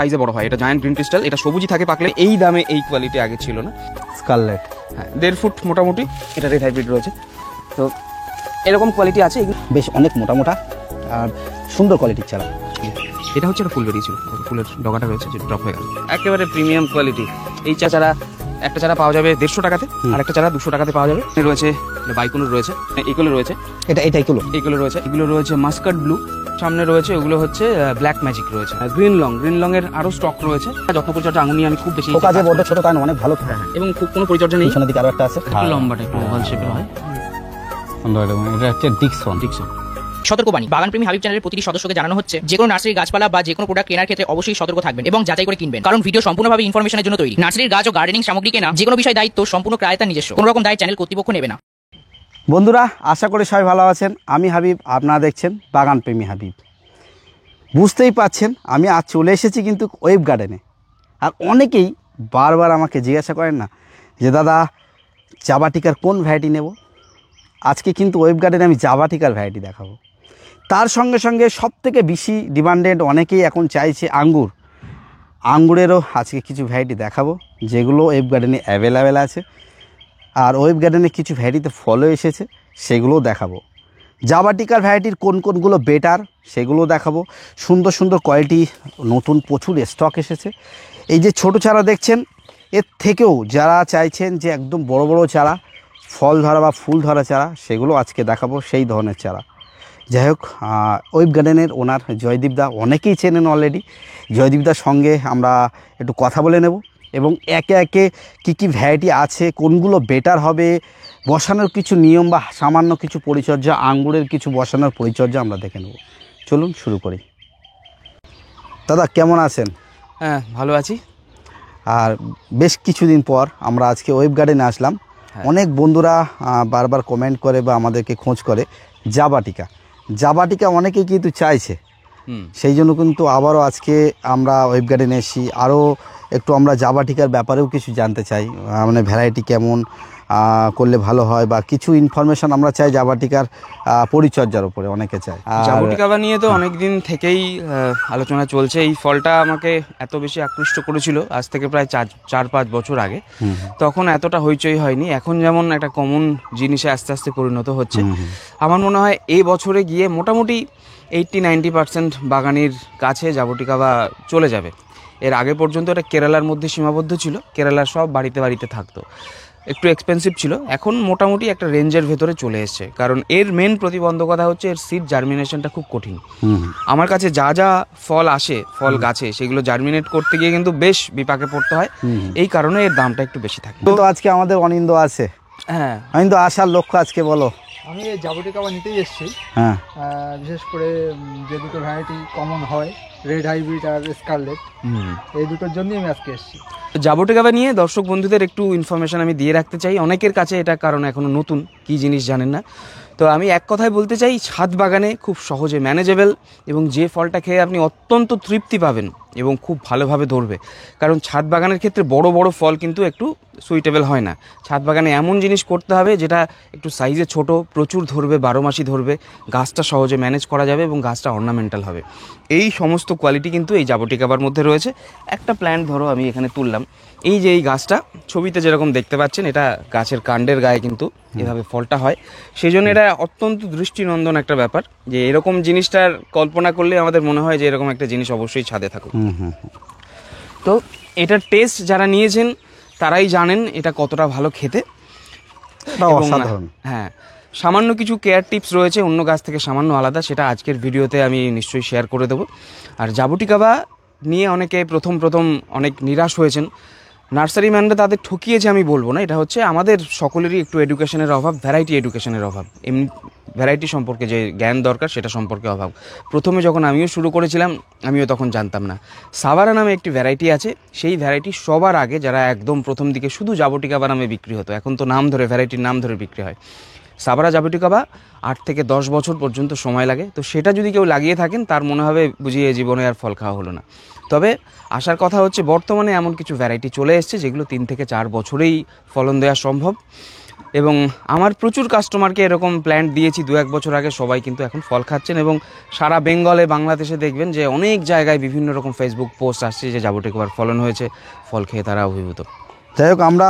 সাইজে বড় হয়। এটা জায়ান্ট গ্রিন ক্রিস্টাল, এটা সবুজই থাকে পাকলে। এই দামে এই কোয়ালিটি আগে ছিল না। স্কারলেট, হ্যাঁ 1.5 ফুট মোটামুটি এটা রেড হাইব্রিড রয়েছে। তো এরকম কোয়ালিটি আছে, বেশ অনেক মোটা মোটা আর সুন্দর কোয়ালিটির চারা। এটা হচ্ছে একটা ফুল বেরিয়েছিল, ফুলের ডগাটা রয়েছে যে ড্রপ হয়ে গেল। একেবারে প্রিমিয়াম কোয়ালিটি। এই চারা একটা চারা পাওয়া যাবে 150 টাকাতে, আর একটা চারা 200 টাকাতে পাওয়া যাবে। রয়েছে বাইকুনো রয়েছে, এইগুলো রয়েছে, এইগুলো রয়েছে, এগুলো রয়েছে মাস্কাট ব্লু। সামনে রয়েছে ওগুলো হচ্ছে ব্ল্যাক ম্যাজিক রয়েছে। গ্রিন লং এর আরো স্টক রয়েছে। যত্ন পরিচর্যা আঙুর নিয়ে আমি খুব বেশি, কাজে বড় ছোট তাই না, অনেক ভালো এবং খুব কোনো পরিচর্যা নেই। পিছনের দিকে আরো একটা আছে, একটু লম্বাটা একটু ওভাল শেপের হয়। এটা হচ্ছে ডিকসন। সতর্কবাণী, বাগানপ্রেমী হাবিব চ্যানেলের প্রতিটি সদস্যকে জানানো হচ্ছে যে কোনো নার্সারির গাছপালা বা যে কোনো প্রোডাক্ট কেনার ক্ষেত্রে অবশ্যই সতর্ক থাকবেন এবং যাচাই করে কিনবেন, কারণ ভিডিও সম্পূর্ণভাবে ইনফরমেশনের জন্য তৈরি। নার্সারির গাছ ও গার্ডেনিং সামগ্রী কেনা যে কোনো বিষয় দায়িত্ব সম্পূর্ণ ক্রেতার নিজস্ব, কোনো রকম দায় চ্যানেল কর্তৃপক্ষ নেবে না। বন্ধুরা, আশা করি সবাই ভালো আছেন। আমি হাবিব, আপনারা দেখছেন বাগানপ্রেমী হাবিব। বুঝতেই পাচ্ছেন আমি আজ চলে এসেছি কিন্তু ওয়েব গার্ডেনে। আর অনেকেই বারবার আমাকে জিজ্ঞাসা করেন না যে দাদা জাবাটিকার কোন ভ্যারাইটি নেব। আজকে কিন্তু ওয়েব গার্ডেনে আমি জাবাটিকার ভ্যারাইটি দেখাবো। তার সঙ্গে সঙ্গে সবথেকে বেশি ডিমান্ডেড, অনেকেই এখন চাইছে আঙ্গুরেরও আজকে কিছু ভ্যারাইটি দেখাবো যেগুলো ওয়েব গার্ডেনে অ্যাভেলেবেল আছে। আর ওয়েব গার্ডেনে কিছু ভ্যারাইটিতে ফলও এসেছে, সেগুলোও দেখাবো। জাবাটিকার ভ্যারাইটির কোনগুলো বেটার সেগুলোও দেখাবো। সুন্দর সুন্দর কোয়ালিটি নতুন প্রচুর স্টক এসেছে। এই যে ছোট চারা দেখছেন, এর থেকেও যারা চাইছেন যে একদম বড় বড় চারা, ফল ধরা বা ফুল ধরা চারা, সেগুলো আজকে দেখাবো, সেই ধরনের চারা। যাই হোক, ওয়েব গার্ডেনের ওনার জয়দীপদা, অনেকেই চেনেন অলরেডি। জয়দীপদার সঙ্গে আমরা একটু কথা বলে নেব এবং একে একে কী ভ্যারাইটি আছে, কোনগুলো বেটার হবে, বসানোর কিছু নিয়ম বা সামান্য কিছু পরিচর্যা, আঙ্গুরের কিছু বসানোর পরিচর্যা আমরা দেখে নেব। চলুন শুরু করি। দাদা কেমন আছেন? হ্যাঁ ভালো আছি। আর বেশ কিছুদিন পর আমরা আজকে ওয়েব গার্ডেনে আসলাম। অনেক বন্ধুরা বারবার কমেন্ট করে বা আমাদেরকে খোঁজ করে জাবাটিকা অনেকেই কিন্তু চাইছে, সেই জন্য কিন্তু আবারও আজকে আমরা ওয়েব গার্ডেনে এসেছি। আরও একটু আমরা জাবাটিকার ব্যাপারেও কিছু জানতে চাই, মানে ভ্যারাইটি কেমন করলে ভালো হয় বা কিছু ইনফরমেশন আমরা চাই জাবাটিকার পরিচর্যার উপরে অনেকে চায়। জাবুটিকা নিয়ে তো অনেক দিন থেকেই আলোচনা চলছে। এই ফলটা আমাকে এত বেশি আকৃষ্ট করেছিল আজ থেকে প্রায় 4-5 বছর আগে। তখন এতটা হইচই হয়নি, এখন যেমন একটা কমন জিনিসে আস্তে আস্তে পরিণত হচ্ছে। আমার মনে হয় এই বছরে গিয়ে মোটামুটি 80-90% বাগানির কাছে জাবুটিকা চলে যাবে। এর আগে পর্যন্ত এটা কেরালার মধ্যে সীমাবদ্ধ ছিল, কেরালার সব বাড়িতে থাকতো, একটু এক্সপেন্সিভ ছিল। এখন মোটামুটি একটা রেঞ্জের ভেতরে চলে এসছে, কারণ এর মেন প্রতিবন্ধকতা হচ্ছে এর সিড জার্মিনেশনটা খুব কঠিন। আমার কাছে যা ফল আসে ফল গাছে, সেগুলো জার্মিনেট করতে গিয়ে কিন্তু বেশ বিপাকে পড়তে হয়। এই কারণে এর দামটা একটু বেশি থাকে। তো আজকে আমাদের অনিন্দ আছে। হ্যাঁ, অনিন্দ আসার লক্ষ্য আজকে বলো। আমি এই জাবুটিকা নিতেই এসেছি। হ্যাঁ, বিশেষ করে যে দুটো ভ্যারাইটি কমন হয়, রেড হাইব্রিড আর স্কারলেট, এই দুটোর জন্যই আমি আজকে এসেছি। জাবুটিকা নিয়ে দর্শক বন্ধুদের একটু ইনফরমেশন আমি দিয়ে রাখতে চাই। অনেকের কাছে এটা কারণ এখনো নতুন, কি জিনিস জানেন না। তো আমি এক কথায় বলতে চাই, ছাদ বাগানে খুব সহজে ম্যানেজেবল এবং যে ফলটা খেয়ে আপনি অত্যন্ত তৃপ্তি পাবেন এবং খুব ভালোভাবে ধরবে। কারণ ছাদ বাগানের ক্ষেত্রে বড় বড় ফল কিন্তু একটু সুইটেবল হয় না। ছাদ বাগানে এমন জিনিস করতে হবে যেটা একটু সাইজে ছোট, প্রচুর ধরবে, 12 মাসই ধরবে, গাছটা সহজে ম্যানেজ করা যাবে এবং গাছটা অর্নামেন্টাল হবে। এই সমস্ত কোয়ালিটি কিন্তু এই জাবুটিকার মধ্যে রয়েছে। একটা প্ল্যান্ট ধরো আমি এখানে তুললাম, এই যে এই গাছটা ছবিতে যেরকম দেখতে পাচ্ছেন, এটা গাছের কাণ্ডের গায়ে কিন্তু এভাবে ফলটা হয়। সেই জন্য এটা অত্যন্ত দৃষ্টিনন্দন একটা ব্যাপার যে এরকম জিনিসটার কল্পনা করলে আমাদের মনে হয় যে এরকম একটা জিনিস অবশ্যই ছাদে থাকুক। তো এটার টেস্ট যারা নিয়েছেন তারাই জানেন এটা কতটা ভালো খেতে। হ্যাঁ, সামান্য কিছু কেয়ার টিপস রয়েছে অন্য গাছ থেকে সামান্য আলাদা, সেটা আজকের ভিডিওতে আমি নিশ্চয়ই শেয়ার করে দেবো। আর জাবুটিকা নিয়ে অনেকে প্রথম অনেক নিরাশ হয়েছেন। নার্সারি ম্যানরা তাদের ঠকিয়েছে আমি বলবো না, এটা হচ্ছে আমাদের সকলেরই একটু এডুকেশনের অভাব, ভ্যারাইটি এডুকেশনের অভাব, এমনি ভ্যারাইটি সম্পর্কে যে জ্ঞান দরকার সেটা সম্পর্কে অভাব। প্রথমে যখন আমিও শুরু করেছিলাম আমিও তখন জানতাম না। সাভারা নামে একটি ভ্যারাইটি আছে, সেই ভ্যারাইটি সবার আগে যারা একদম প্রথম দিকে শুধু জাবুটিকা নামে বিক্রি হতো, এখন তো নাম ধরে, ভ্যারাইটির নাম ধরে বিক্রি হয়। সাভারা জাবুটিকা 8 থেকে 10 বছর পর্যন্ত সময় লাগে। তো সেটা যদি কেউ লাগিয়ে থাকেন তার মনে হবে বুঝিয়ে জীবনে আর ফল খাওয়া হলো না। তবে আসার কথা হচ্ছে বর্তমানে এমন কিছু ভ্যারাইটি চলে এসছে যেগুলো 3 থেকে 4 বছরেই ফলন দেওয়া সম্ভব। এবং আমার প্রচুর কাস্টমারকে এরকম প্ল্যান্ট দিয়েছি 2-1 বছর আগে, সবাই কিন্তু এখন ফল খাচ্ছেন এবং সারা বেঙ্গলে বাংলাদেশে দেখবেন যে অনেক জায়গায় বিভিন্ন রকম ফেসবুক পোস্ট আসছে যে জাবুটিকা বার ফলন হয়েছে, ফল খেয়ে তারা অভিভূত। যাই হোক, আমরা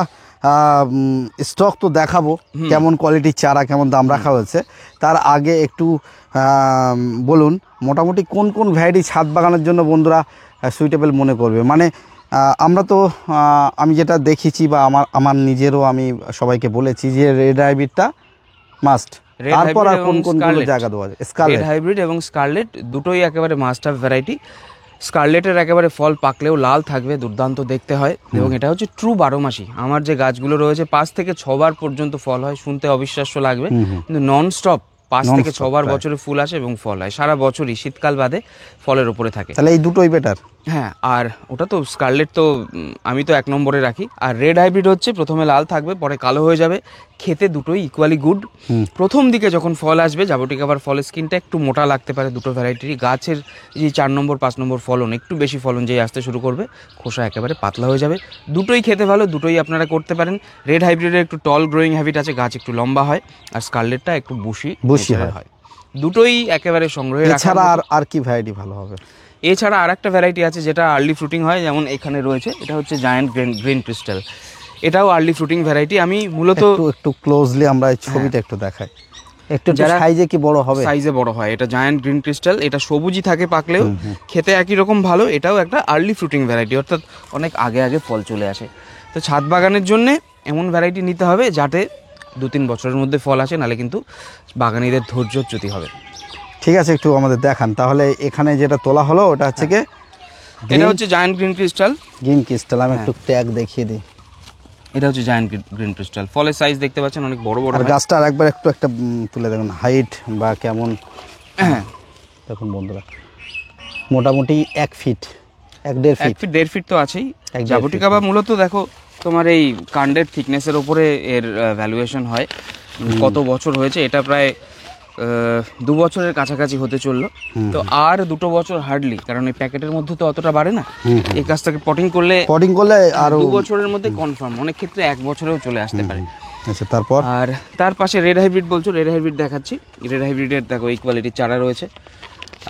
স্টক তো দেখাবো কেমন কোয়ালিটির চারা, কেমন দাম রাখা হয়েছে। তার আগে একটু বলুন মোটামুটি কোন কোন ভ্যারাইটি ছাদ বাগানের জন্য বন্ধুরা সুইটেবল মনে করবে। মানে আমরা তো আমি যেটা দেখেছি বা আমার নিজেরও আমি সবাইকে বলেছি যে রেড হাইব্রিডটা মাস্ট। তারপর আর কোন কোন জায়গা দেওয়া যায়? রেড হাইব্রিড এবং স্কারলেট দুটোই একেবারে মাস্ট অফ ভ্যারাইটি। স্কারলেটের একেবারে ফল পাকলেও লাল থাকবে, দুর্দান্ত দেখতে হয় এবং এটা হচ্ছে ট্রু 12 মাসি। আমার যে গাছগুলো রয়েছে 5 থেকে 6 বার পর্যন্ত ফল হয়, শুনতে অবিশ্বাস্য লাগবে কিন্তু নন স্টপ 5 থেকে 6 বার বছরে ফুল আসে এবং ফল হয় সারা বছরই, শীতকাল বাদে ফলের উপরে থাকে। তাহলে এই দুটোই বেটার। হ্যাঁ, আর ওটা তো স্কারলেট তো আমি তো 1 নম্বরে রাখি। আর রেড হাইব্রিড হচ্ছে প্রথমে লাল থাকবে, পরে কালো হয়ে যাবে, খেতে দুটোই ইকুয়ালি গুড। প্রথম দিকে যখন ফল আসবে জাবুটিকা বার ফলের স্কিনটা একটু মোটা লাগতে পারে দুটো ভ্যারাইটিরই। গাছের যে 4 নম্বর 5 নম্বর ফলন, একটু বেশি ফলন যেই আসতে শুরু করবে, খোসা একেবারে পাতলা হয়ে যাবে। দুটোই খেতে ভালো, দুটোই আপনারা করতে পারেন। রেড হাইব্রিডের একটু টল গ্রোয়িং হ্যাবিট আছে, গাছ একটু লম্বা হয়, আর স্কারলেটটা একটু বুশি হয়। দুটোই একেবারে সংগ্রহে রাখা। এছাড়া আর কি ভ্যারাইটি ভালো হবে? এছাড়া আর একটা ভ্যারাইটি আছে যেটা আর্লি ফ্রুটিং হয়, যেমন এখানে রয়েছে, এটা হচ্ছে জায়ান্ট গ্রিন ক্রিস্টাল। এটাও আর্লি ফ্রুটিং ভ্যারাইটি। আমি মূলত একটু ক্লোজলি আমরা এই ছবিটা একটু দেখাই, একটু সাইজে কি বড় হবে? সাইজে বড় হয়। এটা জায়ান্ট গ্রিন ক্রিস্টাল, এটা সবুজই থাকে পাকলেও, খেতে একই রকম ভালো। এটাও একটা আর্লি ফ্রুটিং ভ্যারাইটি, অর্থাৎ অনেক আগে আগে ফল চলে আসে। তো ছাদ বাগানের জন্য এমন ভ্যারাইটি নিতে হবে যাতে 2-3 বছরের মধ্যে ফল আসে, নাহলে কিন্তু বাগানীদের ধৈর্যচ্যুতি হবে। ঠিক আছে, একটু আমাদের দেখান তাহলে। এখানে যেটা তোলা হলো ওটা হচ্ছে কি? এটা হচ্ছে giant green crystal. Green crystal, আমি একটু ট্যাগ দেখিয়ে দিই। এটা হচ্ছে জায়ান্ট গ্রিন ক্রিস্টাল। ফলের সাইজ দেখতে পাচ্ছেন অনেক বড় বড়। আর গাছটা আরেকবার একটু একটা তুলে দেখুন, হাইট বা কেমন। হ্যাঁ দেখুন বন্ধুরা, মোটামুটি 1 ফিট 1.5 ফিট তো আছেই। জাবুটিকা বা মূলত দেখো তোমার এই কাণ্ডের থিকনেসের উপরে এর ভ্যালুয়েশন হয়। কত বছর হয়েছে, এটা প্রায় 2 বছরের কাছাকাছি হতে চললো। তো আর 2 বছর হার্ডলি, কারণ এই প্যাকেটের মধ্যে তো অতটা বাড়ে না। এই কাজটাকে পটিং করলে আর 2 বছরের মধ্যে কনফার্ম, অনেক ক্ষেত্রে 1 বছরেও চলে আসতে পারে। আচ্ছা, তারপর আর তার পাশে রেড হাইব্রিড বলছো, রেড হাইব্রিড দেখাচ্ছি। রেড হাইব্রিডের দেখো এই কোয়ালিটির চারা রয়েছে,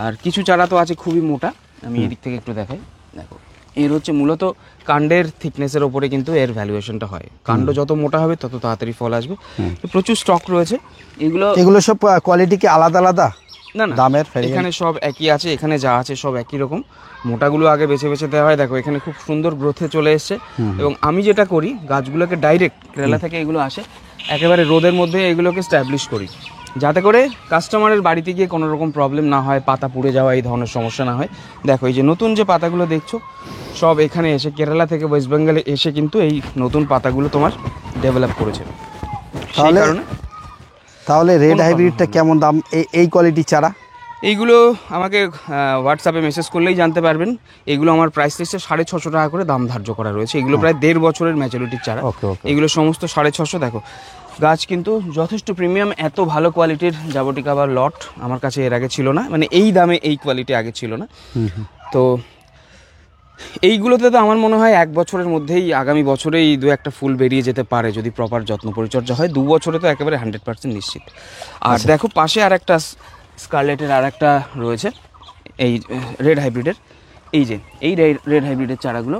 আর কিছু চারা তো আছে খুবই মোটা। আমি এদিক থেকে একটু দেখাই। দেখো এর হচ্ছে মূলত কাণ্ডের থিকনেসের ওপরে কিন্তু এর ভ্যালুয়েশনটা হয়। কাণ্ড যত মোটা হবে তত তাড়াতাড়ি ফল আসবে। তো প্রচুর স্টক রয়েছে। এগুলো সব কোয়ালিটি কি আলাদা আলাদা? না না, দামের এখানে সব একই আছে। এখানে যা আছে সব একই রকম। মোটাগুলো আগে বেছে বেছে দেওয়া হয়। দেখো এখানে খুব সুন্দর গ্রোথে চলে এসছে। এবং আমি যেটা করি, গাছগুলোকে ডাইরেক্ট কেরালা থেকে এগুলো আসে, একেবারে রোদের মধ্যে এগুলোকে স্ট্যাবলিশ করি, যাতে করে কাস্টমারের বাড়িতে গিয়ে কোনো রকম প্রবলেম না হয়, পাতা পুড়ে যাওয়া এই ধরনের সমস্যা না হয়। দেখো এই যে নতুন যে পাতাগুলো দেখছো, সব এখানে এসে কেরালা থেকে ওয়েস্ট বেঙ্গলে এসে কিন্তু এই নতুন পাতাগুলো তোমার ডেভেলপ করেছে। তাহলে রেড হাইব্রিডটা কেমন দাম এই কোয়ালিটি চারা? এইগুলো আমাকে হোয়াটসঅ্যাপে মেসেজ করলেই জানতে পারবেন। এগুলো আমার প্রাইস লিস্টে 650 টাকা করে দাম ধার্য করা রয়েছে। এগুলো প্রায় 1.5 বছরের ম্যাচুরিটির চারা। এগুলো সমস্ত 650। দেখো গাছ কিন্তু যথেষ্ট প্রিমিয়াম, এত ভালো কোয়ালিটির জাবুটিকা বা লট আমার কাছে এর আগে ছিল না, মানে এই দামে এই কোয়ালিটি আগে ছিল না। তো এইগুলোতে তো আমার মনে হয় 1 বছরের মধ্যেই, আগামী বছরেই 2-1টা ফুল বেরিয়ে যেতে পারে যদি প্রপার যত্ন পরিচর্যা হয়। 2 বছরে তো একেবারে 100% নিশ্চিত। আর দেখো পাশে আর একটা স্কারলেটের আর একটা রয়েছে, এই রেড হাইব্রিডের। এই যে এই রেড হাইব্রিডের চারাগুলো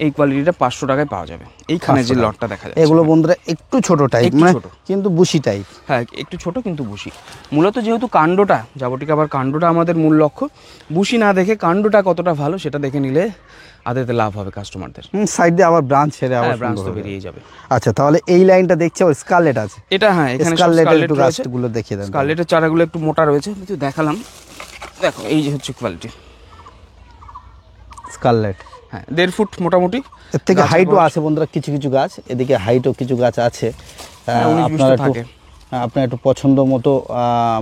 এই কোয়ালিটিটা 500 টাকায় পাওয়া যাবে। এইখানে যে লটটা দেখা যাচ্ছে, এগুলো বন্ধুরা একটু ছোট টাইপ, মানে কিন্তু বুশি টাইপ। হ্যাঁ, একটু ছোট কিন্তু বুশি। মূলত যেহেতু কাণ্ডটা, জাবুটিকা আবার কাণ্ডটা আমাদের মূল লক্ষ্য, বুশি না দেখে কাণ্ডটা কতটা ভালো সেটা দেখে নিলে আদেতে লাভ হবে কাস্টমারদের। সাইড দিয়ে আবার ব্রাঞ্চ ছেড়ে আবার ব্রাঞ্চ তো বেরিয়ে যাবে। আচ্ছা, তাহলে এই লাইনটা দেখছি ওর স্কারলেট আছে। এটা হ্যাঁ, এখানে স্কারলেটের একটু গাছগুলো দেখিয়ে দেন। স্কারলেটের চারাগুলো একটু মোটা রয়েছে, কিন্তু দেখালাম। দেখো এই যে হচ্ছে কোয়ালিটি স্কারলেট। হ্যাঁ, 1.5 ফুট মোটামুটি। এর থেকে হাইটও আছে বন্ধুরা, কিছু কিছু গাছ, এদিকে হাইটও কিছু গাছ আছে। আপনার একটু পছন্দ মতো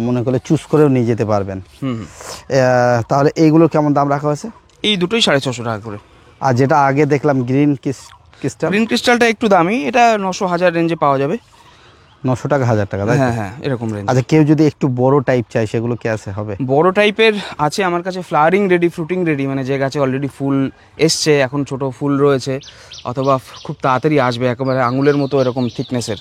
মনে করলে চুজ করেও নিয়ে যেতে পারবেন। তাহলে এইগুলো কেমন দাম রাখা হয়েছে? এই দুটোই 650 টাকা করে। আর যেটা আগে দেখলাম গ্রিন ক্রিস্টালটা একটু দামি, এটা 900-1000 রেঞ্জে পাওয়া যাবে। 900 টাকা 1000 টাকা, তাই তো? হ্যাঁ হ্যাঁ, এরকম রেঞ্জ। আচ্ছা, কেউ যদি একটু বড় টাইপ চায় সেগুলো কি আছে, হবে? বড় টাইপের আছে আমার কাছে, ফ্লাওয়ারিং রেডি, ফ্রুটিং রেডি, মানে যে গাছে অলরেডি ফুল এসছে, এখন ছোট ফুল রয়েছে, অথবা খুব তাড়াতাড়ি আসবে, একেবারে আঙুলের মতো এরকম থিকনেসের।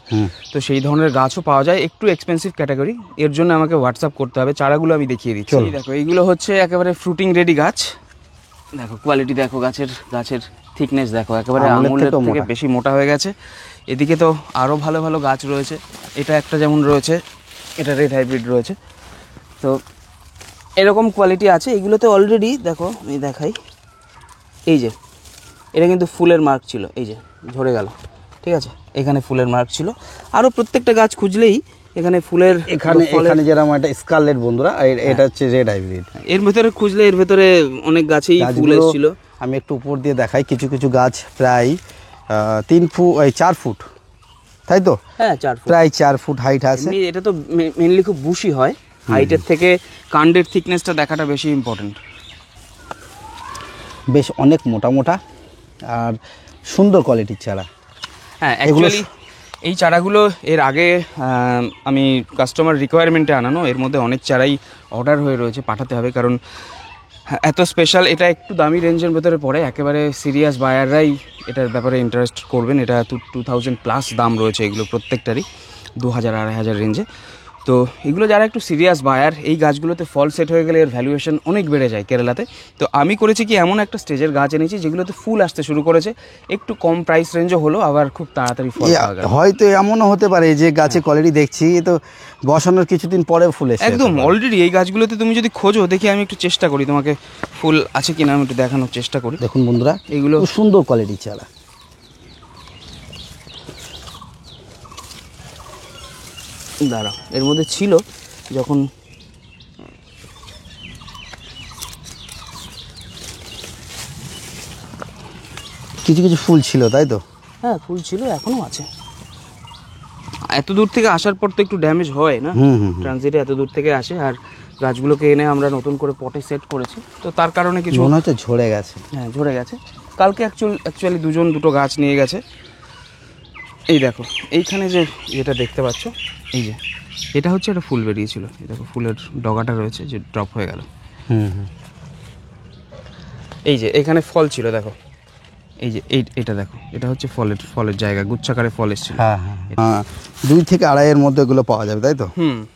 তো সেই ধরনের গাছও পাওয়া যায়, একটু এক্সপেন্সিভ ক্যাটাগরি। এর জন্য আমাকে হোয়াটসঅ্যাপ করতে হবে, চারাগুলো আমি দেখিয়ে দিচ্ছি। এই দেখো, এইগুলো হচ্ছে একেবারে ফ্রুটিং রেডি গাছ। দেখো কোয়ালিটি দেখো, গাছের থিকনেস দেখো, একেবারে আঙুলের থেকে বেশি মোটা হয়ে গেছে। এদিকে তো আরও ভালো ভালো গাছ রয়েছে, এটা একটা যেমন রয়েছে, এটা রেড হাইব্রিড রয়েছে। তো এরকম কোয়ালিটি আছে। এগুলোতে অলরেডি দেখো, আমি দেখাই, এই যে এটা কিন্তু ফুলের মার্ক ছিল, এই যে ঝরে গেল, ঠিক আছে, এখানে ফুলের মার্ক ছিল। আরও প্রত্যেকটা গাছ খুঁজলেই এখানে ফুলের, এখানে যেরকম একটা স্কারলেট বন্ধুরা, এটা হচ্ছে রেড হাইব্রিড। এর ভেতরে খুঁজলে এর ভেতরে অনেক গাছেই ফুল এসেছিল। আমি একটু উপর দিয়ে দেখাই, কিছু কিছু গাছ প্রায় 4 ফুট, তাই তো? হ্যাঁ, 4 ফুট, প্রায় 4 ফুট হাইট আছে। এটা তো মেনলি খুব বুশি হয়, হাইটের থেকে কাণ্ডের থিকনেসটা দেখাটা বেশি ইম্পর্টেন্ট। বেশ অনেক মোটা মোটা আর সুন্দর কোয়ালিটির চারা। হ্যাঁ, অ্যাকচুয়ালি এই চারাগুলো এর আগে আমি কাস্টমার রিকোয়ারমেন্টে আনানো, এর মধ্যে অনেক চারাই অর্ডার হয়ে রয়েছে, পাঠাতে হবে, কারণ এত স্পেশাল, এটা একটু দামি রেঞ্জের ভেতরে পড়ে, একেবারে সিরিয়াস বায়াররাই এটার ব্যাপারে ইন্টারেস্ট করবেন। এটা 2000+ দাম রয়েছে এগুলো প্রত্যেকটারই, 2000-2500 রেঞ্জে। তো এগুলো যারা একটু সিরিয়াস বায়ার, এই গাছগুলোতে ফল সেট হয়ে গেলে এর ভ্যালুয়েশন অনেক বেড়ে যায় কেরালাতে। তো আমি করেছি কি, এমন একটা স্টেজের গাছ এনেছি যেগুলোতে ফুল আসতে শুরু করেছে, একটু কম প্রাইস রেঞ্জও হলো, আবার খুব তাড়াতাড়ি ফল পাওয়া গেল। হয়তো এমনও হতে পারে যে গাছে কোয়ালিটি দেখছি তো বসানোর কিছুদিন পরে ফুল এসে একদম অলরেডি এই গাছগুলোতে তুমি যদি খোঁজো, দেখি আমি একটু চেষ্টা করি তোমাকে ফুল আছে কিনা আমি একটু দেখানোর চেষ্টা করি। দেখুন বন্ধুরা, এগুলো খুব সুন্দর কোয়ালিটির চারা। দাঁড়া, এর মধ্যে ছিল যখন কিছু কিছু ফুল ছিল, তাই তো? হ্যাঁ, ফুল ছিল, এখনো আছে। এত দূর থেকে আসার পর তো একটু ড্যামেজ হয় না, ট্রানজিটে এত দূর থেকে আসে, আর গাছগুলোকে এনে আমরা নতুন করে পটে সেট করেছি, তো তার কারণে কিছু মনে হচ্ছে ঝরে গেছে। হ্যাঁ, ঝরে গেছে। কালকে অ্যাকচুয়ালি দুটো গাছ নিয়ে গেছে। এই দেখো, এইখানে যেটা দেখতে পাচ্ছ, এই যে এটা হচ্ছে একটা ফুল বেরিয়েছিল, এই দেখো ফুলের ডগাটা রয়েছে যে ড্রপ হয়ে গেল। এই যে এখানে ফল ছিল, দেখো এই যে এইটা দেখো, এটা হচ্ছে ফলের জায়গা, গুচ্ছাকারে ফল এসেছিল। হ্যাঁ হ্যাঁ, 2 থেকে 2.5 মধ্যে এগুলো পাওয়া যাবে, তাই তো?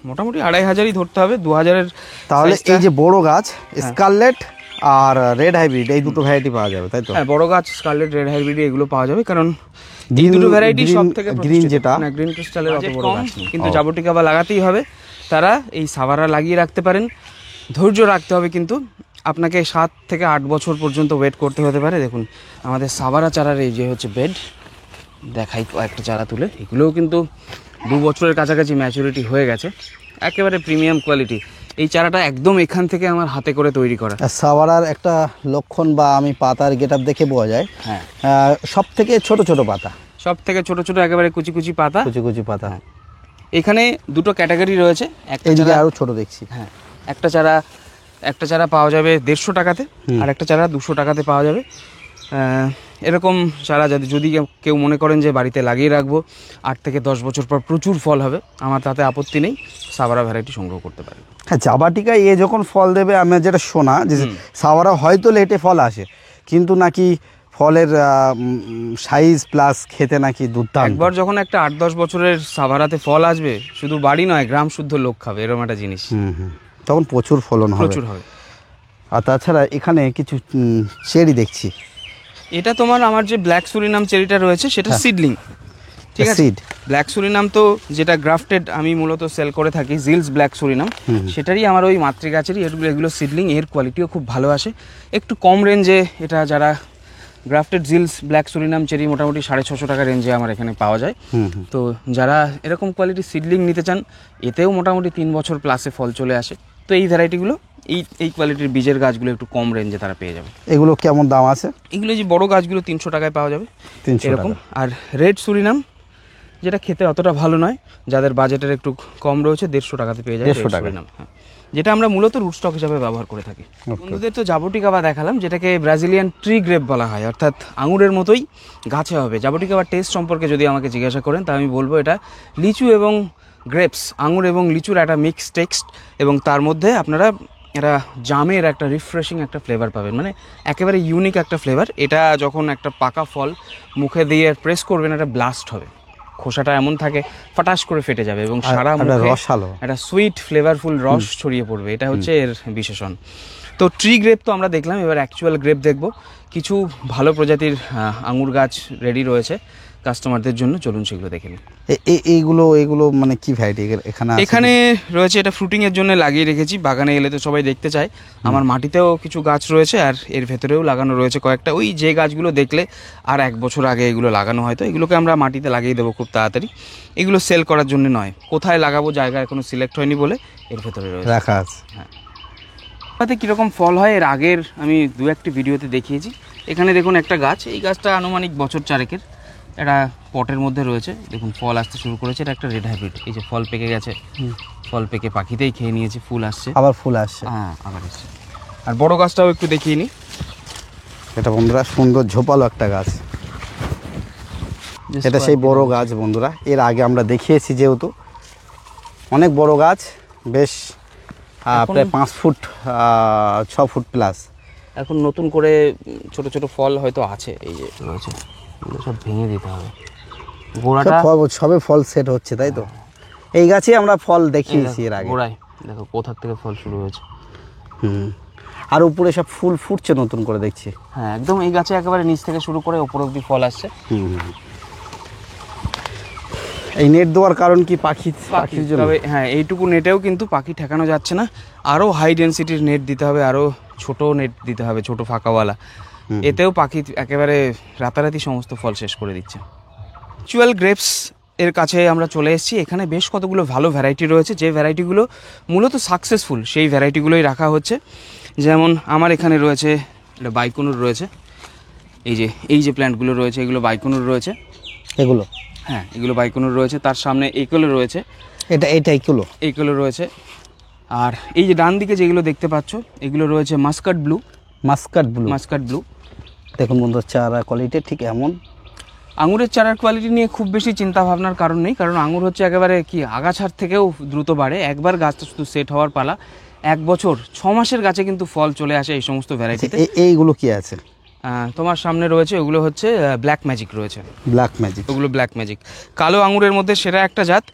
মোটামুটি 2500ই ধরতে হবে, 2000-এর। তাহলে এই যে বড় গাছ স্কারলেট আর রেড হাইব্রিড, এই দুটো ভ্যারাইটি পাওয়া যাবে, তাই তো? হ্যাঁ, বড় গাছ স্কারলেট, রেড হাইব্রিড এগুলো পাওয়া যাবে, কারণ এই দুটো ভ্যারাইটি সব থেকে গ্রিন, যেটা না গ্রিন ক্রিস্টালের অত বড় গাছ নেই, কিন্তু জাবটিকা বা লাগাতেই হবে। তারা এই সাভারা লাগিয়ে রাখতে পারেন, ধৈর্য রাখতে হবে, কিন্তু আপনাকে 7 থেকে 8 বছর পর্যন্ত ওয়েট করতে হতে পারে। দেখুন আমাদের সাভারা চারার এই যে হচ্ছে বেড, দেখাই কয়েকটা চারা তুলে, এগুলোও কিন্তু 2 বছরের কাছাকাছি ম্যাচুরিটি হয়ে গেছে, একেবারে প্রিমিয়াম কোয়ালিটি। এই চারাটা একদম এখান থেকে আমার হাতে করে তৈরি করা। সাভারার একটা লক্ষণ বা আমি পাতার গেটআপ দেখে বোঝা যায়, হ্যাঁ, সব থেকে ছোট ছোট পাতা, সব থেকে ছোট ছোট একেবারে কুচি কুচি পাতা, কুচি কুচি পাতা। এখানে দুটো ক্যাটাগরি রয়েছে, এইদিকে আরো ছোট দেখছি। হ্যাঁ, একটা চারা পাওয়া যাবে 150 টাকাতে, আর একটা চারা 200 টাকাতে পাওয়া যাবে। এরকম চারা যদি কেউ মনে করেন যে বাড়িতে লাগিয়ে রাখবো, 8 থেকে 10 বছর পর প্রচুর ফল হবে, আমার তাতে আপত্তি নেই, সাভারা ভ্যারাইটি সংগ্রহ করতে পারে। হ্যাঁ, জাবাটিকায় যখন ফল দেবে, আমার যেটা শোনা যে সাভারা হয়তো লেটে ফল আসে, কিন্তু নাকি ফলের সাইজ প্লাস খেতে নাকি দুর্দান্ত। একবার যখন একটা 8-10 বছরের সাভারাতে ফল আসবে, শুধু বাড়ি নয় গ্রাম শুদ্ধ লোক খাবে, এরকম একটা জিনিস, তখন প্রচুর ফলন হবে, প্রচুর হবে। আর তাছাড়া এখানে কিছু চেরি দেখছি। এটা তোমার আমার যে ব্ল্যাক সুরিনাম চেরিটা রয়েছে সেটা সিডলিং, ঠিক আছে। ব্ল্যাক সুরিনাম তো যেটা গ্রাফটেড আমি মূলত সেল করে থাকি, জিলস ব্ল্যাক সুরিনাম, সেটারই আমার ওই মাতৃগাছেরই এগুলো সিডলিং, এর কোয়ালিটিও খুব ভালো আসে, একটু কম রেঞ্জে। এটা যারা গ্রাফটেড জিলস ব্ল্যাক সুরিনাম চেরি মোটামুটি 650 টাকা রেঞ্জে আমার এখানে পাওয়া যায়। তো যারা এরকম কোয়ালিটি সিডলিং নিতে চান, এতেও মোটামুটি 3 বছর প্লাসে ফল চলে আসে। তো এই ভ্যারাইটিগুলো, এই কোয়ালিটির বীজের গাছগুলো একটু কম রেঞ্জে তারা পেয়ে যাবে। এগুলো কেমন দাম আছে? এগুলো যে বড় গাছগুলো 300 টাকায় পাওয়া যাবে, 300 এরকম। আর রেড সুরিনাম যেটা খেতে অতটা ভালো নয়, যাদের বাজেটের একটু কম রয়েছে, 150 টাকাতে পেয়ে যাবে 150 টাকা। হ্যাঁ। যেটা আমরা মূলত রুট স্টক হিসাবে ব্যবহার করে থাকি। বন্ধুদের তো জাবুটিকাবা দেখালাম, যেটাকে ব্রাজিলিয়ান ট্রি গ্রেপ বলা হয়, অর্থাৎ আঙুরের মতোই গাছে হবে। জাবুটিকাবার টেস্ট সম্পর্কে যদি আমাকে জিজ্ঞাসা করেন তা আমি বলবো এটা লিচু এবং গ্রেপস, আঙুর এবং লিচুর একটা মিক্স টেক্সট, এবং তার মধ্যে আপনারা এটা জামের একটা রিফ্রেশিং একটা ফ্লেভার পাবেন, মানে একেবারে ইউনিক একটা ফ্লেভার। এটা যখন একটা পাকা ফল মুখে দিয়ে প্রেস করবেন, একটা ব্লাস্ট হবে, খোসাটা এমন থাকে ফাটাস করে ফেটে যাবে এবং সারা মুখে রসালো একটা সুইট ফ্লেভারফুল রস ছড়িয়ে পড়বে। এটা হচ্ছে এর বিশেষণ। তো ট্রি গ্রেপ তো আমরা দেখলাম, এবার অ্যাকচুয়াল গ্রেপ দেখব। কিছু ভালো প্রজাতির আঙুর গাছ রেডি রয়েছে কাস্টমারদের জন্য, চলুন সেগুলো দেখে নিই। এইগুলো মানে কি ভ্যারাইটি এখানে রয়েছে? এটা ফ্রুটিং এর জন্য লাগিয়ে রেখেছি, বাগানে এলে তো সবাই দেখতে চায়। আমার মাটিতেও কিছু গাছ রয়েছে আর এর ভেতরেও লাগানো রয়েছে কয়েকটা। ওই যে গাছগুলো দেখলে আর 1 বছর আগে এগুলো লাগানো হয়তো, এগুলোকে আমরা মাটিতে লাগিয়ে দেবো খুব তাড়াতাড়ি। এগুলো সেল করার জন্য নয়, কোথায় লাগাবো জায়গা এখনো সিলেক্ট হয়নি বলে এর ভেতরে রয়েছে রাখা আছে। হ্যাঁ, তাতে কীরকম ফল হয় এর আগের আমি 2-1টি ভিডিওতে দেখিয়েছি। এখানে দেখুন একটা গাছ, এই গাছটা আনুমানিক বছর 4-এর, এটা পটের মধ্যে রয়েছে, দেখুন ফল আসতে শুরু করেছে। এটা একটা রেড হাইব্রিড, এই যে ফল পেকে গেছে, ফল পেকে পাখিতেই খেয়ে নিয়েছে, ফুল আসছে, আবার ফুল আসছে, হ্যাঁ আবার আসছে। আর বড় গাছটাও একটু দেখিয়ে নিই। এটা বন্ধুরা সুন্দর ঝোপালো একটা গাছ, এটা সেই বড় গাছ বন্ধুরা। এর আগে আমরা দেখিয়েছি, যেহেতু অনেক বড় গাছ, বেশ প্রায় 5 ফুট 6 ফুট প্লাস। এখন নতুন করে ছোট ছোট ফল হয়তো আছে, এই যে রয়েছে, এগুলো সব ভেঙে দিতে হবে। গোড়াটা সবে ফল সেট হচ্ছে, তাই তো? এই গাছে আমরা ফল দেখিয়েছি এর আগে। গোড়ায় দেখো কোথা থেকে ফল শুরু হয়েছে। আর উপরে সব ফুল ফুটছে নতুন করে দেখছি। হ্যাঁ একদম, এই গাছে একেবারে নিচ থেকে শুরু করে ওপর অব্দি ফল আসছে। এই নেট দেওয়ার কারণ কি? পাখির জন্য। তবে হ্যাঁ, এইটুকু নেটেও কিন্তু পাখি ঠেকানো যাচ্ছে না, আরও হাই ডেন্সিটির নেট দিতে হবে, আরও ছোট নেট দিতে হবে, ছোট ফাঁকাওয়ালা। এতেও পাখি একেবারে রাতারাতি সমস্ত ফল শেষ করে দিচ্ছে। অ্যাকচুয়াল গ্রেপস এর কাছে আমরা চলে এসেছি। এখানে বেশ কতগুলো ভালো ভ্যারাইটি রয়েছে, যে ভ্যারাইটিগুলো মূলত সাকসেসফুল সেই ভ্যারাইটিগুলোই রাখা হচ্ছে। যেমন আমার এখানে রয়েছে এটা বাইকনুর রয়েছে, এই যে প্ল্যান্টগুলো রয়েছে এগুলো বাইকনুর রয়েছে, এগুলো হ্যাঁ এগুলো বাইকনুর রয়েছে। তার সামনে এইগুলো রয়েছে, এইগুলো রয়েছে। আর এই যে ডান দিকে যেগুলো দেখতে পাচ্ছ এগুলো রয়েছে মাস্কাট ব্লু। দেখুন বন্ধু, চারা কোয়ালিটি ঠিক এমন। আঙুরের চারার কোয়ালিটি নিয়ে খুব বেশি চিন্তা ভাবনার কারণ নেই, কারণ আঙুর হচ্ছে একেবারে কি আগাছার থেকেও দ্রুত বাড়ে। একবার গাছটা শুধু সেট হওয়ার পালা, 1 বছর 6 মাসের গাছে কিন্তু ফল চলে আসে এই সমস্ত ভ্যারাইটিতে। এইগুলো কি আছে তোমার সামনে রয়েছে? ওগুলো হচ্ছে ব্ল্যাক ম্যাজিক রয়েছে, ওগুলো ব্ল্যাক ম্যাজিক, কালো আঙুরের মধ্যে সেরা একটা জাত।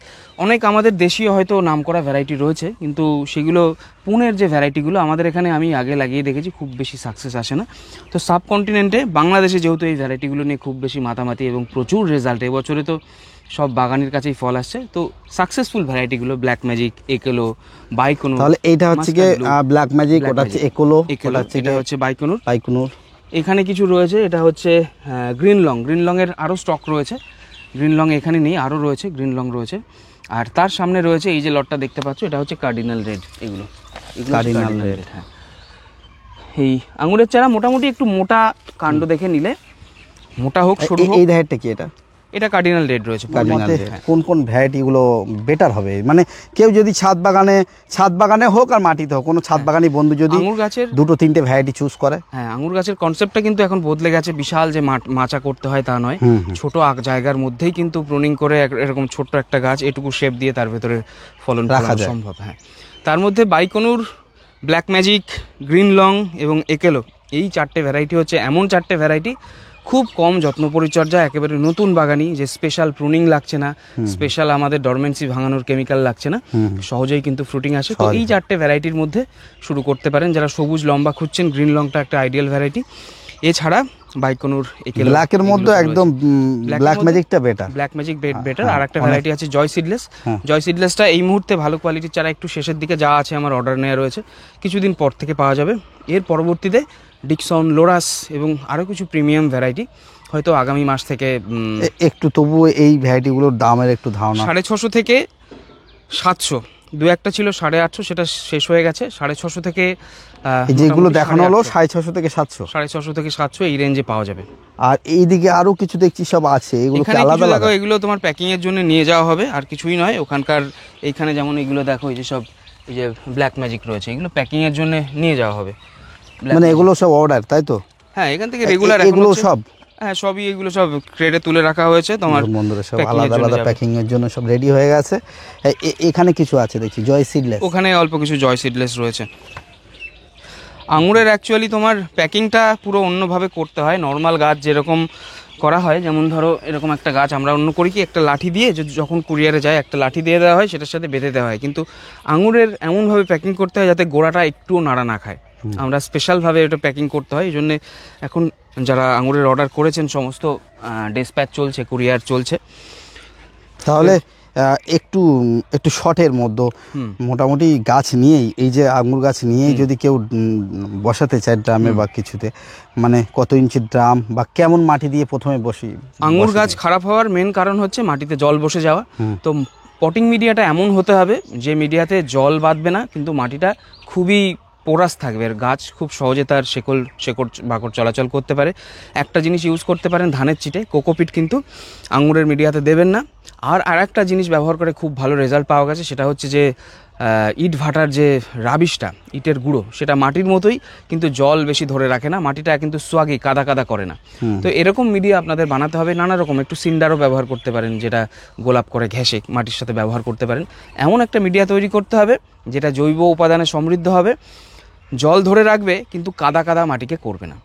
অনেক আমাদের দেশীয় হয়তো নামকরা ভ্যারাইটি রয়েছে, কিন্তু সেগুলো পুনের যে ভ্যারাইটিগুলো আমাদের এখানে আমি আগে লাগিয়ে দেখেছি খুব বেশি সাকসেস আসে না। তো সাবকন্টিনেন্টে বাংলাদেশে যেহেতু এই ভ্যারাইটিগুলো নিয়ে খুব বেশি মাতামাতি এবং প্রচুর রেজাল্ট, এবছরে তো সব বাগানের কাছেই ফল আসছে। তো সাকসেসফুল ভ্যারাইটিগুলো ব্ল্যাক ম্যাজিক, একেলো, বাইকনুর। তাহলে এইটা হচ্ছে কি ব্ল্যাক ম্যাজিক, ওটা হচ্ছে একেলো, এটা হচ্ছে বাইকনুর। এখানে কিছু রয়েছে, এটা হচ্ছে গ্রিন লং এর আরও স্টক রয়েছে। গ্রিন লং এখানে নেই, আরও রয়েছে, গ্রিন লং রয়েছে। আর তার সামনে রয়েছে এই যে লটটা দেখতে পাচ্ছ, এটা হচ্ছে কার্ডিনাল রেড। এগুলো কার্ডিনাল রেড। হ্যাঁ, এই আঙুরের চারা মোটামুটি একটু মোটা কাণ্ড দেখে নিলে, মোটা হোক সরু হোক। এই ধারটা কি? এটা কার্ডিনাল রেড রয়েছে। কোন কোন ভ্যারাইটিগুলো বেটার হবে? মানে কেউ যদি ছাদ বাগানে হোক আর মাটিতে হোক, কোনো ছাদ বাগানি বন্ধু যদি আঙুর গাছের 2-3টে ভ্যারাইটি চুজ করে। হ্যাঁ, আঙুর গাছের কনসেপ্টটা কিন্তু এখন বদলে গেছে। বিশাল যে মাচা করতে হয় তা নয়, ছোট জায়গার মধ্যেই কিন্তু প্রুনিং করে এরকম ছোট্ট একটা গাছ এটুকু শেপ দিয়ে তার ভেতরে ফলন রাখা সম্ভব। হ্যাঁ, তার মধ্যে বাইকনুর, ব্ল্যাক ম্যাজিক, গ্রিন লং এবং একেলো, এই 4টে ভ্যারাইটি হচ্ছে এমন 4টে ভ্যারাইটি খুব কম যত্ন পরিচর্যা, একেবারে নতুন বাগানি, যে স্পেশাল প্রুনিং লাগছে না, স্পেশাল আমাদের ডরমেন্সি ভাঙানোর কেমিক্যাল লাগছে না, সহজেই কিন্তু ফ্রুটিং আসে। তো এই 4টে ভ্যারাইটির মধ্যে শুরু করতে পারেন যারা সবুজ লম্বা খুঁজছেন। গ্রিন লংটা একটা আইডিয়াল ভ্যারাইটি। এছাড়া বাইকনুর, একেলো, ব্ল্যাকের মধ্যে একদম ব্ল্যাক ম্যাজিকটা বেটার। Black magic better. আর একটা ভ্যারাইটি আছে জয় সিডলেসটা এই মুহূর্তে ভালো কোয়ালিটির চারা, একটু শেষের দিকে যা আছে আমার অর্ডার নেওয়া রয়েছে, কিছুদিন পর থেকে পাওয়া যাবে। এর পরবর্তীতে ডিকসন, লোরাস এবং আরও কিছু প্রিমিয়াম ভ্যারাইটি হয়তো আগামী মাস থেকে। একটু তবুও এই ভ্যারাইটিগুলোর দামের একটু ধারণা? 650 থেকে 700, 2-1টা ছিল 850, সেটা শেষ হয়ে গেছে। 650 থেকে যেগুলো দেখানো হলো 650 থেকে 700, 650 থেকে 700 এই রেঞ্জে পাওয়া যাবে। আর এইদিকে আরো কিছু দেখছি সব আছে, এগুলো কি আলাদা আলাদা? এগুলো তোমার প্যাকিং এর জন্য নিয়ে যাওয়া হবে, আর কিছুই নয়। ওখানকার এইখানে যেমন এগুলো দেখো, এই যে সব এই যে ব্ল্যাক ম্যাজিক রয়েছে, এগুলো প্যাকিংয়ের জন্য নিয়ে যাওয়া হবে। Black মানে Magic- এগুলো সব অর্ডার, তাই তো? হ্যাঁ, এখান থেকে রেগুলার এগুলো সব হ্যাঁ সবই, এগুলো সব ক্রেডে তুলে রাখা হয়েছে তোমার বন্ধুরা, সব packing এর আলাদা জন্য আলাদা যাবে। প্যাকিং এর জন্য সব রেডি হয়ে গেছে। এখানে কিছু আছে দেখছি, জয় সিডলেস। ওখানে অল্প কিছু জয় সিডলেস রয়েছে। আঙুরের অ্যাকচুয়ালি তোমার প্যাকিংটা পুরো অন্যভাবে করতে হয়। নর্মাল গাছ যেরকম করা হয়, যেমন ধরো এরকম একটা গাছ আমরা অন্য করি কি, একটা লাঠি দিয়ে যখন কুরিয়ারে যায় একটা লাঠি দিয়ে দেওয়া হয়, সেটার সাথে বেঁধে দেওয়া হয়। কিন্তু আঙুরের এমনভাবে প্যাকিং করতে হয় যাতে গোড়াটা একটুও নাড়া না খায়। আমরা স্পেশালভাবে এটা প্যাকিং করতে হয়। এই জন্যে এখন যারা আঙুরের অর্ডার করেছেন সমস্ত ডিসপ্যাচ চলছে, কুরিয়ার চলছে। তাহলে একটু একটু শর্টের মধ্যে মোটামুটি গাছ নিয়েই, এই যে আঙুর গাছ নিয়েই যদি কেউ বসাতে চায় ড্রামে বা কিছুতে, মানে কত ইঞ্চির ড্রাম বা কেমন মাটি দিয়ে প্রথমে আঙুর গাছ খারাপ হওয়ার মেন কারণ হচ্ছে মাটিতে জল বসে যাওয়া। তো পটিং মিডিয়াটা এমন হতে হবে যে মিডিয়াতে জল বাঁধবে না, কিন্তু মাটিটা খুবই পোরাস থাকবে, আর গাছ খুব সহজে তার শেকড় বাকড় চলাচল করতে পারে। একটা জিনিস ইউজ করতে পারেন ধানের চিটে, কোকোপিট কিন্তু আঙুরের মিডিয়াতে দেবেন না। আর একটা জিনিস ব্যবহার করে খুব ভালো রেজাল্ট পাওয়া গেছে, সেটা হচ্ছে যে ইট ভাটার যে রাবিশটা, ইটের গুঁড়ো, সেটা মাটির মতোই কিন্তু জল বেশি ধরে রাখে না, মাটিটা কিন্তু সোয়াগি কাদা কাদা করে না। তো এরকম মিডিয়া আপনাদের বানাতে হবে। নানা রকম, একটু সিন্ডারও ব্যবহার করতে পারেন, যেটা গোলাপ করে ঘেঁষে মাটির সাথে ব্যবহার করতে পারেন। এমন একটা মিডিয়া তৈরি করতে হবে যেটা জৈব উপাদানে সমৃদ্ধ হবে, জল ধরে রাখবে কিন্তু কাদা কাদা মাটিকে করবে না।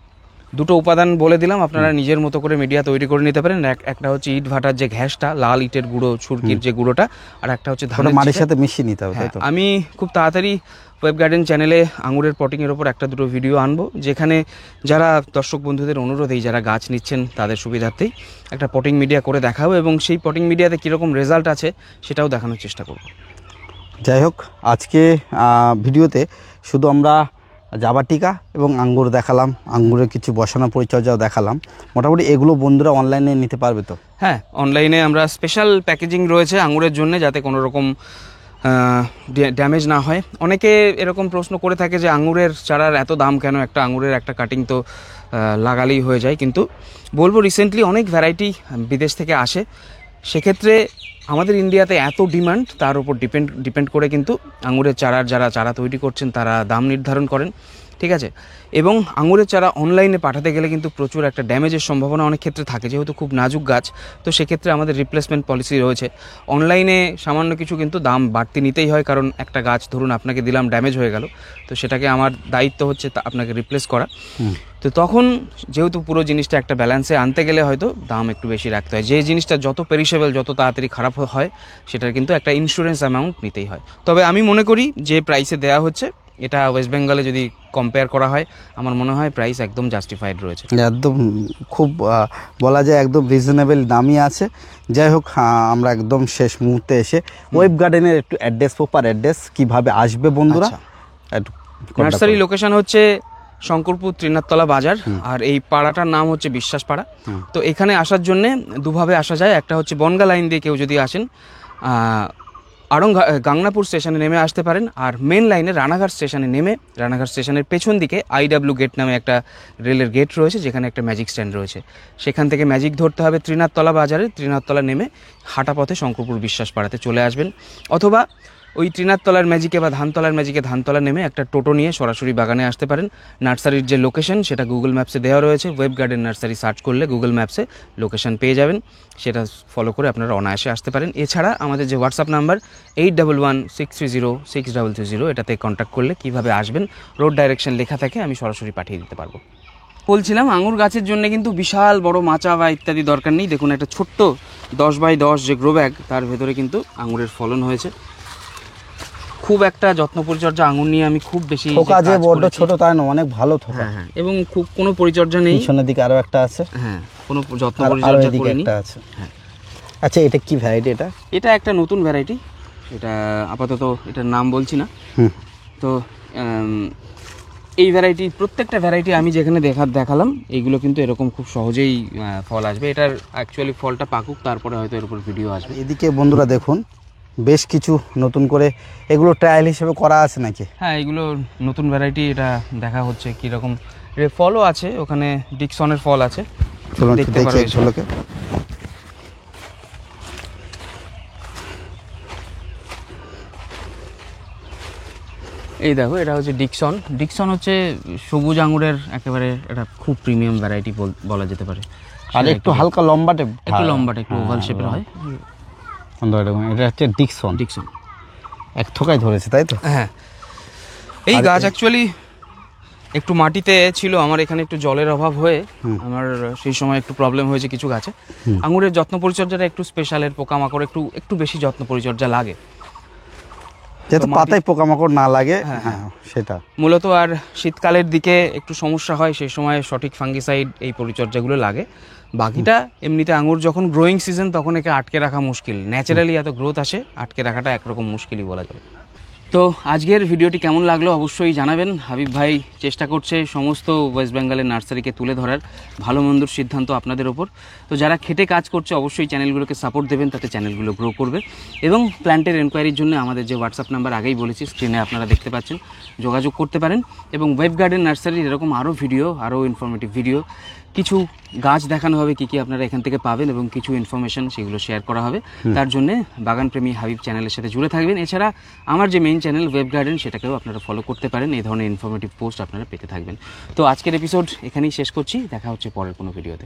দুটো উপাদান বলে দিলাম, আপনারা নিজের মতো করে মিডিয়া তৈরি করে নিতে পারেন। একটা হচ্ছে ইট ভাটার যে ঘ্যাসটা, লাল ইটের গুঁড়ো, ছুরকির যে গুঁড়োটা, আর একটা হচ্ছে ধানের মাটির চিটে। সাথে মিশিয়ে নিতে হবে, তাই হ্যাঁ, তো? আমি খুব তাড়াতাড়ি ওয়েব গার্ডেন চ্যানেলে আঙুরের পটিংয়ের ওপর একটা দুটো ভিডিও আনবো, যেখানে যারা দর্শক বন্ধুদের অনুরোধেই যারা গাছ নিচ্ছেন তাদের সুবিধার্থেই একটা পটিং মিডিয়া করে দেখাবো, এবং সেই পটিং মিডিয়াতে কীরকম রেজাল্ট আছে সেটাও দেখানোর চেষ্টা করব। যাই হোক, আজকে ভিডিওতে শুধু আমরা জাবাটিকা এবং আঙ্গুর দেখালাম, আঙ্গুরের কিছু বসানো পরিচর্যাও দেখালাম। মোটামুটি এগুলো বন্ধুরা অনলাইনে নিতে পারবে তো? হ্যাঁ, অনলাইনে আমরা স্পেশাল প্যাকেজিং রয়েছে আঙুরের জন্য, যাতে কোনো রকম ড্যামেজ না হয়। অনেকে এরকম প্রশ্ন করে থাকে যে আঙুরের চারার এত দাম কেন, একটা আঙুরের একটা কাটিং তো লাগালেই হয়ে যায়। কিন্তু বলবো রিসেন্টলি অনেক ভ্যারাইটি বিদেশ থেকে আসে, সেক্ষেত্রে আমাদের ইন্ডিয়াতে এত ডিমান্ড, তার উপর ডিপেন্ড করে কিন্তু আঙুরের চারার যারা চারা তৈরি করছেন তারা দাম নির্ধারণ করেন, ঠিক আছে। এবং আঙুরের চারা অনলাইনে পাঠাতে গেলে কিন্তু প্রচুর একটা ড্যামেজের সম্ভাবনা অনেক ক্ষেত্রে থাকে, যেহেতু খুব নাজুক গাছ। তো সেক্ষেত্রে আমাদের রিপ্লেসমেন্ট পলিসি রয়েছে। অনলাইনে সামান্য কিছু কিন্তু দাম বাড়তি নিতেই হয়, কারণ একটা গাছ ধরুন আপনাকে দিলাম, ড্যামেজ হয়ে গেল, তো সেটাকে আমার দায়িত্ব হচ্ছে আপনাকে রিপ্লেস করা। তো তখন যেহেতু পুরো জিনিসটা একটা ব্যালেন্সে আনতে গেলে হয়তো দাম একটু বেশি রাখতে হয়। যে জিনিসটা যত পেরিশেবল, যত তাড়াতাড়ি খারাপ হয়, সেটার কিন্তু একটা ইন্স্যুরেন্স অ্যামাউন্ট নিতেই হয়। তবে আমি মনে করি যে প্রাইসে দেওয়া হচ্ছে, এটা ওয়েস্ট বেঙ্গলে যদি কম্পেয়ার করা হয়, আমার মনে হয় প্রাইস একদম জাস্টিফাইড রয়েছে। একদম খুব বলা যায় একদম রিজনেবল দামই আছে। যাই হোক, আমরা একদম শেষ মুহূর্তে এসে ওয়েব গার্ডেনের একটু অ্যাড্রেস, প্রপার অ্যাড্রেস কীভাবে আসবে বন্ধুরা? নার্সারি লোকেশন হচ্ছে শঙ্করপুর ত্রিনাথতলা বাজার, আর এই পাড়াটার নাম হচ্ছে বিশ্বাস পাড়া। তো এখানে আসার জন্যে দুভাবে আসা যায়। একটা হচ্ছে বনগা লাইন দিয়ে কেউ যদি আসেন, গাংনাপুর স্টেশনে নেমে আসতে পারেন, আর মেন লাইনে রানাঘাট স্টেশনে নেমে রানাঘাট স্টেশনের পেছন দিকে IW গেট নামে একটা রেলের গেট রয়েছে, যেখানে একটা ম্যাজিক স্ট্যান্ড রয়েছে। সেখান থেকে ম্যাজিক ধরতে হবে ত্রিনাথতলা বাজারে, ত্রিনাথতলা নেমে হাঁটা পথে শঙ্করপুর বিশ্বাস পাড়াতে চলে আসবেন। অথবা ওই ত্রিনাথতলার ম্যাজিকে বা ধানতলার ম্যাজিকে ধানতলা নেমে একটা টোটো নিয়ে সরাসরি বাগানে আসতে পারেন। নার্সারির যে লোকেশন সেটা গুগল ম্যাপসে দেওয়া রয়েছে, ওয়েব গার্ডেন নার্সারি সার্চ করলে গুগল ম্যাপসে লোকেশন পেয়ে যাবেন, সেটা ফলো করে আপনারা অনায়াসে আসতে পারেন। এছাড়া আমাদের যে হোয়াটসঅ্যাপ নাম্বার 8116306230, এটাতে কন্ট্যাক্ট করলে কিভাবে আসবেন রোড ডাইরেকশন লেখা থাকে, আমি সরাসরি পাঠিয়ে দিতে পারবো। বলছিলাম আঙুর গাছের জন্য কিন্তু বিশাল বড় মাচা বা ইত্যাদি দরকার নেই। দেখুন একটা ছোট্ট 10x10 যে গ্রো ব্যাগ, তার ভেতরে কিন্তু আঙুরের ফলন হয়েছে। খুব একটা যত্ন পরিচর্যা আঙুর নিয়ে আমি খুব বেশি থোকা যে বড় ছোট তাই না, অনেক ভালো থোকা। হ্যাঁ, এবং খুব কোনো পরিচর্যা নেই। পিছনের দিকে আরো একটা আছে। হ্যাঁ, কোনো যত্ন আর পরিচর্যা এদিকে করিনি। একটা আছে। হ্যাঁ। আচ্ছা, এটা কি ভ্যারাইটি? এটা একটা নতুন ভ্যারাইটি, এটা আপাতত এটার নাম বলছি না। তো এই ভ্যারাইটি, প্রত্যেকটা ভ্যারাইটি আমি যেখানে দেখালাম, এইগুলো কিন্তু এরকম খুব সহজেই ফল আসবে। এটার অ্যাকচুয়ালি ফলটা পাকুক, তারপরে হয়তো এর উপর ভিডিও আসবে। এদিকে বন্ধুরা দেখুন, বেশ কিছু নতুন করে এগুলো ট্রায়াল হিসেবে করা আছে নাকি? হ্যাঁ, এগুলো নতুন ভ্যারাইটি, এটা দেখা হচ্ছে কীরকম ফলও আছে। ওখানে ডিকসনের ফল আছে, চলুন দেখতে দেখি পারো এগুলোকে। এই দেখো এটা হচ্ছে ডিকসন। ডিকসন হচ্ছে সবুজ আঙুরের একেবারে এটা খুব প্রিমিয়াম ভ্যারাইটি বলা যেতে পারে। আর একটু হালকা লম্বাটে, একটু লম্বাটে, একটু ওভাল শেপের হয়। এটা হচ্ছে ডিকসন। ডিকসন এক থোকায় ধরেছে, তাই তো? হ্যাঁ, এই গাছ অ্যাকচুয়ালি একটু মাটিতে ছিল, আমার এখানে একটু জলের অভাব হয়ে আমার সেই সময় একটু প্রবলেম হয়েছে কিছু গাছে। আঙুরের যত্ন পরিচর্যাটা একটু স্পেশালের, পোকামাকড় একটু বেশি যত্ন পরিচর্যা লাগে, যাতে পাতায় পোকামাকড় না লাগে। হ্যাঁ, সেটা মূলত। আর শীতকালের দিকে একটু সমস্যা হয়, সেই সময় সঠিক ফাঙ্গিসাইড এই পরিচর্যাগুলো লাগে। বাকিটা এমনিতে আঙুর যখন গ্রোয়িং সিজন তখন একে আটকে রাখা মুশকিল, ন্যাচারালি এত গ্রোথ আসে, আটকে রাখাটা একরকম মুশকিলই বলা যায়। তো আজকের ভিডিওটি কেমন লাগলো অবশ্যই জানাবেন। হাবিব ভাই চেষ্টা করছে সমস্ত ওয়েস্ট বেঙ্গলের নার্সারিকে তুলে ধরার, ভালো মন্দর সিদ্ধান্ত আপনাদের ওপর। তো যারা খেটে কাজ করছে অবশ্যই চ্যানেলগুলোকে সাপোর্ট দেবেন, তাতে চ্যানেলগুলো গ্রো করবে। এবং প্ল্যান্টের এনকোয়ারির জন্য আমাদের যে হোয়াটসঅ্যাপ নাম্বার আগেই বলেছি, স্ক্রিনে আপনারা দেখতে পাচ্ছেন, যোগাযোগ করতে পারেন। এবং ওয়েব গার্ডেন নার্সারির এরকম আরও ভিডিও, আরও ইনফরমেটিভ ভিডিও, কিছু গাছ দেখানো হবে কী কী আপনারা এখান থেকে পাবেন, এবং কিছু ইনফরমেশন সেগুলো শেয়ার করা হবে। তার জন্য বাগানপ্রেমী হাবিব চ্যানেলের সাথে জুড়ে থাকবেন। এছাড়া আমার যে মেইন চ্যানেল ওয়েব গার্ডেন, সেটাকেও আপনারা ফলো করতে পারেন, এই ধরনের ইনফরমেটিভ পোস্ট আপনারা পেতে থাকবেন। তো আজকের এপিসোড এখানেই শেষ করছি, দেখা হচ্ছে পরের কোনো ভিডিওতে।